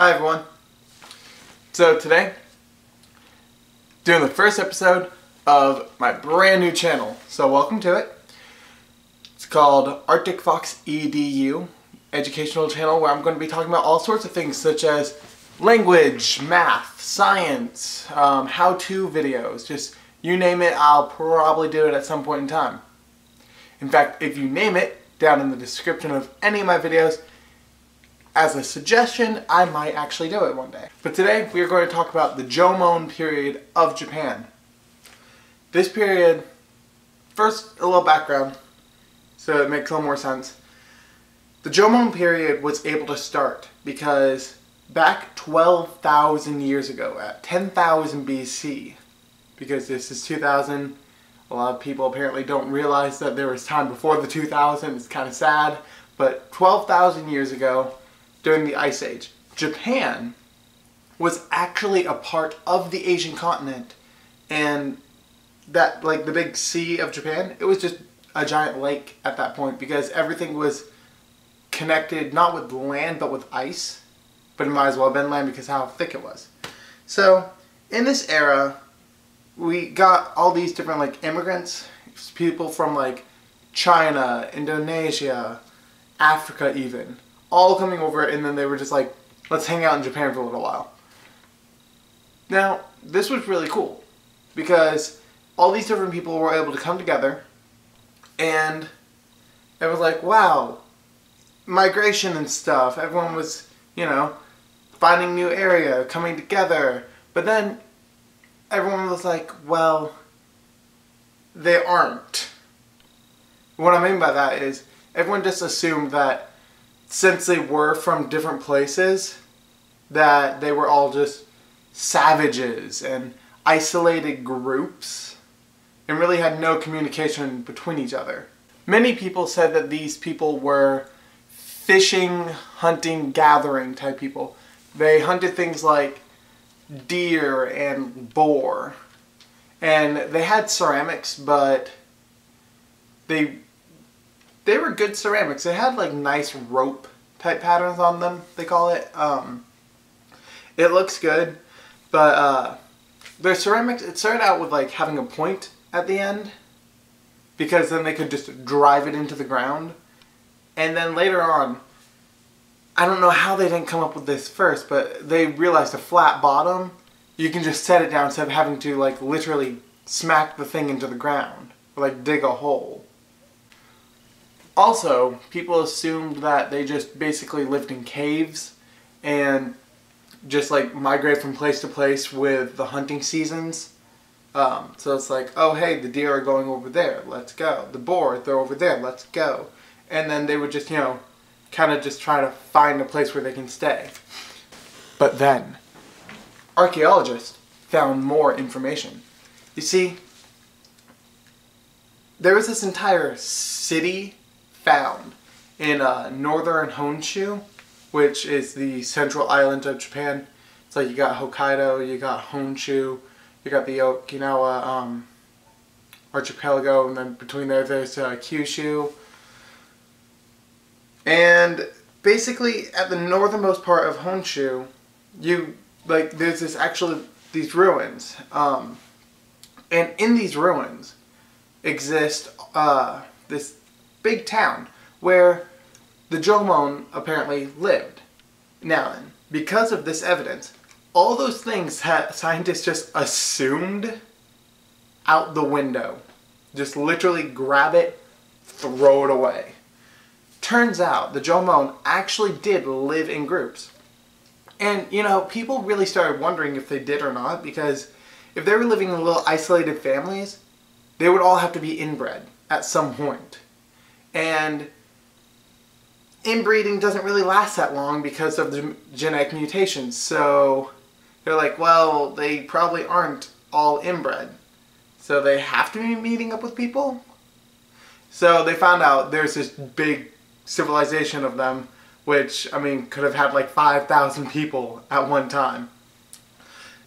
Hi everyone. So today, doing the first episode of my brand new channel. So welcome to it. It's called Arctic Fox EDU, educational channel where I'm going to be talking about all sorts of things such as language, math, science, how-to videos, just you name it, I'll probably do it at some point in time. In fact, if you name it down in the description of any of my videos, as a suggestion, I might actually do it one day. But today, we are going to talk about the Jomon period of Japan. This period, first a little background, so it makes a little more sense. The Jomon period was able to start because back 12,000 years ago, at 10,000 BC, because this is 2000, a lot of people apparently don't realize that there was time before the 2000, it's kind of sad, but 12,000 years ago, during the Ice Age, Japan was actually a part of the Asian continent, and that, like the big sea of Japan, it was just a giant lake at that point because everything was connected not with land but with ice, but it might as well have been land because how thick it was. So in this era, we got all these different like immigrants, people from like China, Indonesia, Africa even, all coming over, and then they were just like, let's hang out in Japan for a little while. Now, this was really cool because all these different people were able to come together, and it was like, wow, migration and stuff. Everyone was, you know, finding new area, coming together. But then everyone was like, well, they aren't. What I mean by that is everyone just assumed that since they were from different places, that they were all just savages and isolated groups and really had no communication between each other. Many people said that these people were fishing, hunting, gathering type people. They hunted things like deer and boar, and they had ceramics, but they were good ceramics. They had like nice rope type patterns on them, they call it. It looks good, but their ceramics, it started out with like having a point at the end because then they could just drive it into the ground. And then later on, I don't know how they didn't come up with this first, but they realized a flat bottom, you can just set it down instead of having to like literally smack the thing into the ground or like dig a hole. Also, people assumed that they just basically lived in caves and just like migrate from place to place with the hunting seasons. So it's like, oh hey, the deer are going over there, let's go. The boar, they're over there, let's go. And then they would just, you know, kind of just try to find a place where they can stay. But then, archaeologists found more information. You see, there was this entire city found in northern Honshu, which is the central island of Japan. It's like you got Hokkaido, you got Honshu, you got the Okinawa archipelago, and then between there's Kyushu. And basically at the northernmost part of Honshu, there's these ruins. And in these ruins exist this big town where the Jomon apparently lived. Now then, because of this evidence, all those things scientists just assumed out the window. Just literally grab it, throw it away. Turns out the Jomon actually did live in groups. And, you know, people really started wondering if they did or not, because if they were living in little isolated families, they would all have to be inbred at some point. And inbreeding doesn't really last that long because of the genetic mutations. So they're like, well, they probably aren't all inbred. So they have to be meeting up with people? So they found out there's this big civilization of them, which, I mean, could have had like 5,000 people at one time.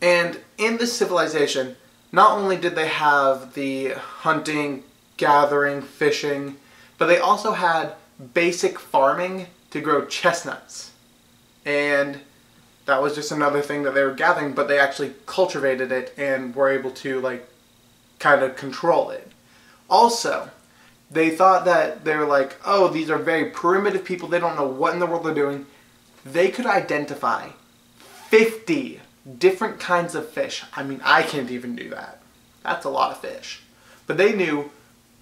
And in this civilization, not only did they have the hunting, gathering, fishing, but they also had basic farming to grow chestnuts. And that was just another thing that they were gathering, but they actually cultivated it and were able to like kind of control it. Also, they thought that they were like, oh, these are very primitive people, they don't know what in the world they're doing. They could identify 50 different kinds of fish. I mean, I can't even do that. That's a lot of fish. But they knew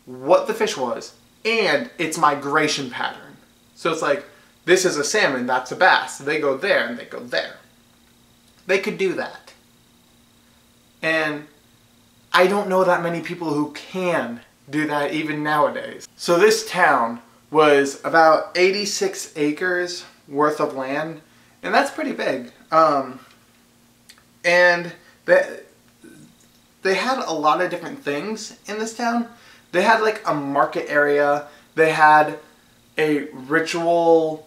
what the fish was and its migration pattern. So it's like, this is a salmon, that's a bass. So they go there and they go there. They could do that. And I don't know that many people who can do that even nowadays. So this town was about 86 acres worth of land, and that's pretty big. And they had a lot of different things in this town. They had like a market area, they had a ritual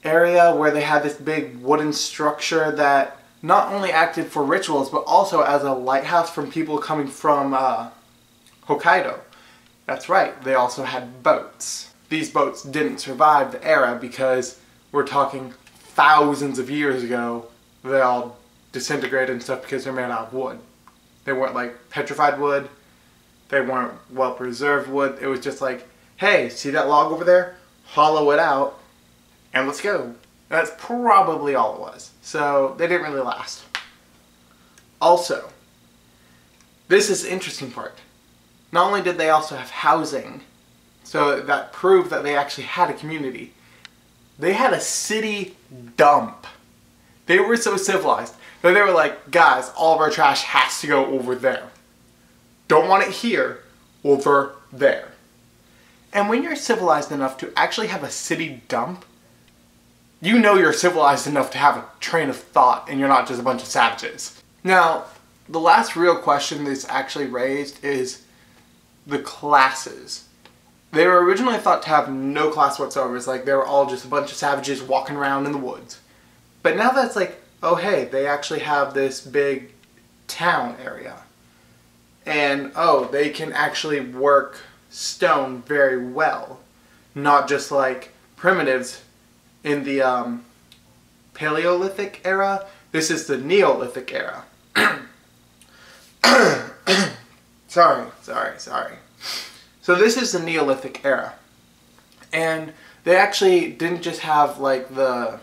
area where they had this big wooden structure that not only acted for rituals but also as a lighthouse from people coming from Hokkaido. That's right, they also had boats. These boats didn't survive the era because we're talking thousands of years ago. They all disintegrated and stuff because they're made out of wood. They weren't like petrified wood. They weren't well preserved wood. It was just like, hey, see that log over there? Hollow it out and let's go. That's probably all it was. So they didn't really last. Also, this is the interesting part. Not only did they also have housing, so that proved that they actually had a community. They had a city dump. They were so civilized that they were like, guys, all of our trash has to go over there. Don't want it here, over there. And when you're civilized enough to actually have a city dump, you know you're civilized enough to have a train of thought and you're not just a bunch of savages. Now, the last real question that's actually raised is the classes. They were originally thought to have no class whatsoever. It's like they were all just a bunch of savages walking around in the woods. But now that's like, oh hey, they actually have this big town area. And oh, they can actually work stone very well. Not just like primitives in the Paleolithic era. This is the Neolithic era. Sorry. So this is the Neolithic era. And they actually didn't just have like the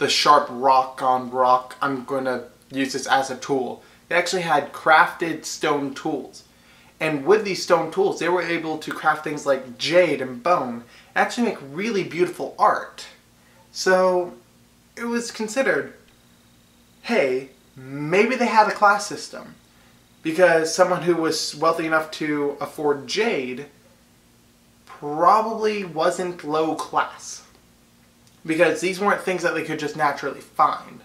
sharp rock on rock, I'm going to use this as a tool. They actually had crafted stone tools. And with these stone tools, they were able to craft things like jade and bone, and actually make really beautiful art. So it was considered, hey, maybe they had a class system. Because someone who was wealthy enough to afford jade probably wasn't low class. Because these weren't things that they could just naturally find.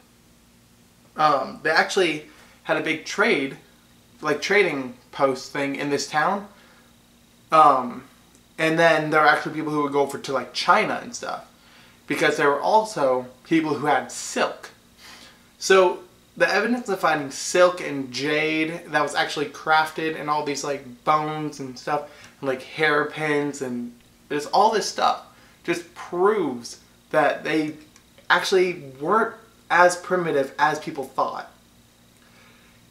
They actually had a big trade, like trading post thing in this town. And then there were actually people who would go over to like China and stuff. Because there were also people who had silk. So the evidence of finding silk and jade that was actually crafted and all these like bones and stuff, and like hairpins and there's all this stuff, just proves that they actually weren't as primitive as people thought.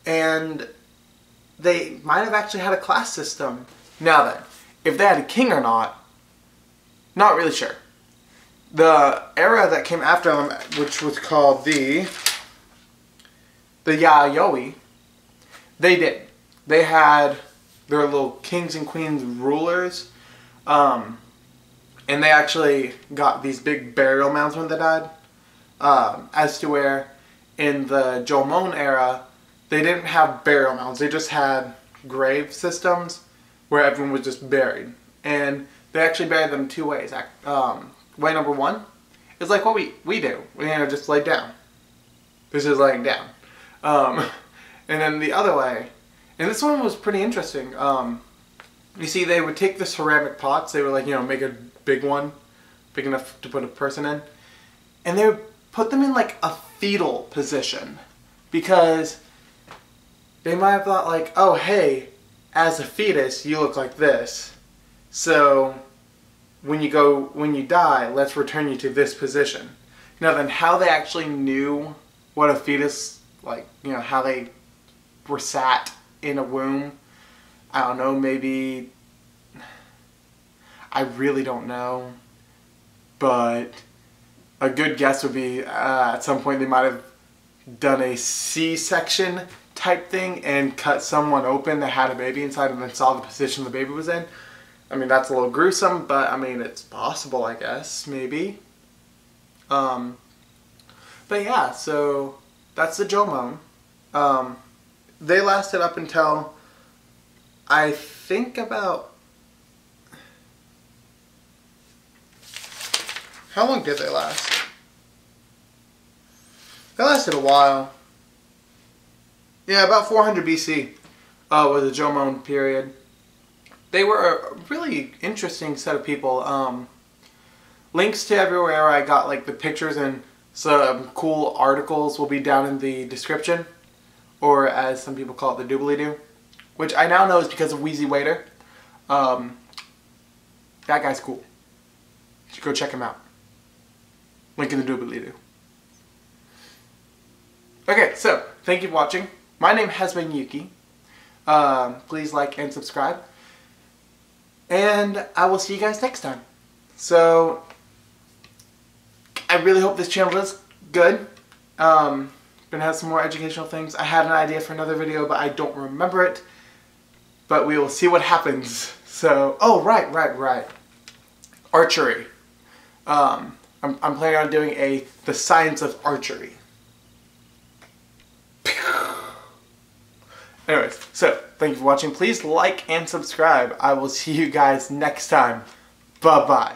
And they might have actually had a class system. Now then, if they had a king or not really sure. The era that came after them, which was called the Yayoi, they did. They had their little kings and queens rulers, and they actually got these big burial mounds when they died, as to where in the Jomon era, they didn't have burial mounds, they just had grave systems where everyone was just buried. And they actually buried them two ways. Way number one is like what we do. We just lay down. This is laying down. And then the other way, and this one was pretty interesting. You see, they would take the ceramic pots, they would like, make a big one, big enough to put a person in, and they would put them in like a fetal position because they might have thought like, oh hey, as a fetus you look like this, so when you die, let's return you to this position. Now then, how they actually knew what a fetus, like, you know, how they were sat in a womb. I don't know, maybe, I really don't know, but a good guess would be at some point they might have done a C-section type thing and cut someone open that had a baby inside and then saw the position the baby was in. I mean, that's a little gruesome, but I mean, it's possible, I guess, maybe. But yeah, so that's the Jomon. They lasted up until, I think, about, how long did they last? They lasted a while. Yeah, about 400 BC was the Jomon period. They were a really interesting set of people. Links to everywhere I got, like the pictures and some cool articles, will be down in the description, or as some people call it, the doobly-doo, which I now know is because of Wheezy Waiter. That guy's cool. You should go check him out. Link in the doobly-doo. Okay, so thank you for watching. My name has been Yuki. Please like and subscribe. And I will see you guys next time. So, I really hope this channel does good. Gonna have some more educational things. I had an idea for another video, but I don't remember it. But we will see what happens. So, oh, right. Archery. I'm planning on doing the science of archery. Anyways, so thank you for watching. Please like and subscribe. I will see you guys next time. Bye-bye.